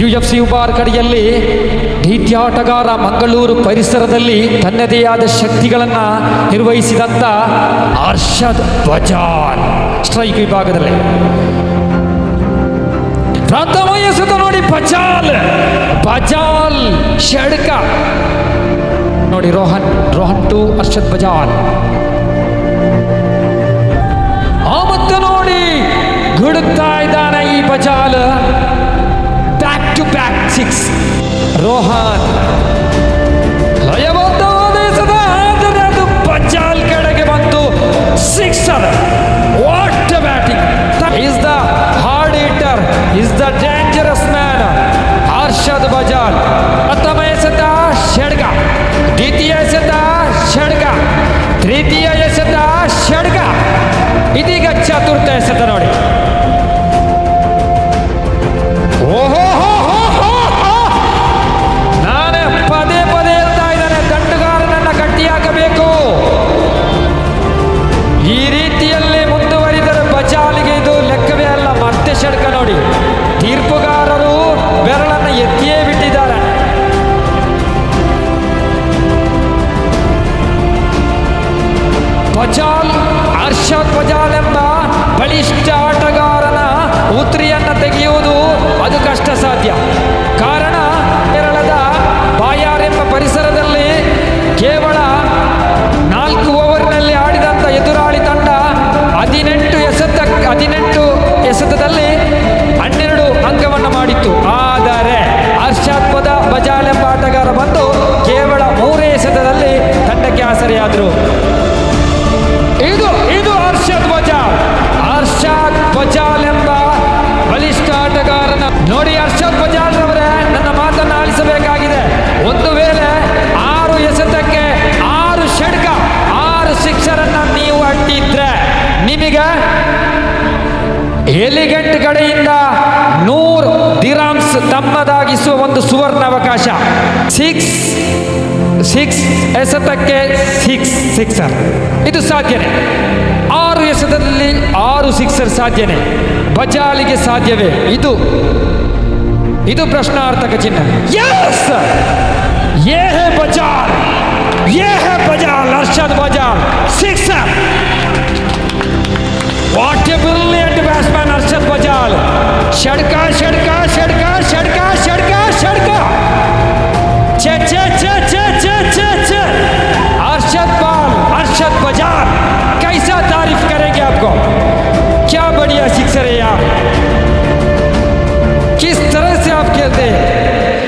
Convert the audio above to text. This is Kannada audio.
UFC ಬಾರ್ ಕಡೆಯಲ್ಲಿ ಢೀಟಿ ಆಟಗಾರ ಮಂಗಳೂರು ಪರಿಸರದಲ್ಲಿ ತನ್ನದೇ ಆದ ಶಕ್ತಿಗಳನ್ನು ನಿರ್ವಹಿಸಿದಂಥ ಅರ್ಷದ್ ಬಜಾಲ್ ಸ್ಟ್ರೈಕ್ ವಿಭಾಗದಲ್ಲಿ ಪ್ರಥಮ ಎಸೆತ ನೋಡಿ ಬಜಾಲ್ ಷಡ್ಕ ನೋಡಿ ರೋಹನ್ ಟು ಅರ್ಷದ್ ಬಜಾಲ್ ಮತ್ತೆ ನೋಡಿ ಗುಡುತ್ತಾ ಇದ್ದಾನೆ ಈ Bajal back to back 6 Rohan ಲಯಬದ್ಧವಾದ ಎಸೆತ ಆದರೆ ಅದು ಬಜಾಲ್ ಕಡೆಗೆ ಬಂತು 6 what batting is the hard hitter is the dangerous man Arshad Bajal ಪ್ರಥಮ ಎಸೆತ ಷಡ್ಗ ದ್ವಿತೀಯ ಎಸೆತ ಷಡ್ಗ ತೃತೀಯ ಎಸೆತ ಷಡ್ಗ ಇದೀಗ ಚತುರ್ಥ ಎಸೆತ ನೋಡಿ ಓಹೋ ನಾನೇ ಪದೇ ಹೇಳ್ತಾ ಇದ್ದಾನೆ ದಂಡುಗಾರನನ್ನ ಗಟ್ಟಿಯಾಗಬೇಕು ಈ ರೀತಿಯಲ್ಲಿ ಮುಂದುವರಿದರೆ ಬಜಾಲಿಗೆ ಇದು ಲೆಕ್ಕವೇ ಅಲ್ಲ ಮತ್ತೆ ಷಡ್ಕ ನೋಡಿ ತೀರ್ಪುಗಾರರು ಬೆರಳನ್ನು ಎತ್ತಿಯೇ ಬಿಟ್ಟಿದ್ದಾರೆ ಬಜಾಲ್ ಅರ್ಷದ್ ಬಜಾಲ್ ಎಂಬ ಬಲಿಷ್ಠ ಆಟಗಾರನ ಉತ್ರಿಯನ್ನು ತೆಗೆಯುವುದು ಅದು ಕಷ್ಟ ಸಾಧ್ಯ ಕಾರಣ ಕೇರಳದ ಬಾಯಾರ್ ಎಂಬ ಪರಿಸರದಲ್ಲಿ ಕೇವಲ 4 ಓವರ್ನಲ್ಲಿ ಆಡಿದಂಥ ಎದುರಾಳಿ ತಂಡ 18 ಎಸೆತದಲ್ಲಿ 12 ಅಂಕವನ್ನು ಮಾಡಿತ್ತು ಆದರೆ ಅರ್ಷದ್ ಬಜಾಲ್ ಎಂಬ ಆಟಗಾರ ಬಂದು ಕೇವಲ 3 ಎಸೆತದಲ್ಲಿ ತಂಡಕ್ಕೆ ಆಸರೆಯಾದರು ಇದು ಅರ್ಷದ್ ಬಜಾಲ್ ಎಂಬ ಬಲಿಷ್ಠ ಆಟಗಾರನ ನೋಡಿ ಅರ್ಷದ್ ಬಜಾಲ್ ರವರೇ ನನ್ನ ಮಾತನ್ನು ಆಲಿಸಬೇಕಾಗಿದೆ ಒಂದು ವೇಳೆ 6 ಎಸೆತಕ್ಕೆ 6 ಷಡ್ಕ 6 ಸಿಕ್ಸರನ್ನು ನೀವು ಅಟ್ಟಿದ್ರೆ ನಿಮಗೆ ಎಲಿಗೆಂಟ್ ಕಡೆಯಿಂದ 100 ದಿರಾಮ್ಸ್ ತಮ್ಮದಾಗಿಸುವ ಒಂದು ಸುವರ್ಣ ಅವಕಾಶ 6 ಎಸೆತಕ್ಕೆ 6 ಸಿಕ್ಸರ್ ಇದು ಸಾಧ್ಯನೇ 6 ಎಸೆತದಲ್ಲಿ 6 ಸಿಕ್ಸರ್ ಸಾಧ್ಯನೇ ಬಜಾಲಿಗೆ ಸಾಧ್ಯವೇ ಇದು ಪ್ರಶ್ನಾರ್ಥಕ ಚಿಹ್ನ ಯಸ್ ಯೇ ಹೇ Bajal Arshad Bajal sixer what a brilliant batsman Arshad Bajal ಷಡ್ಕ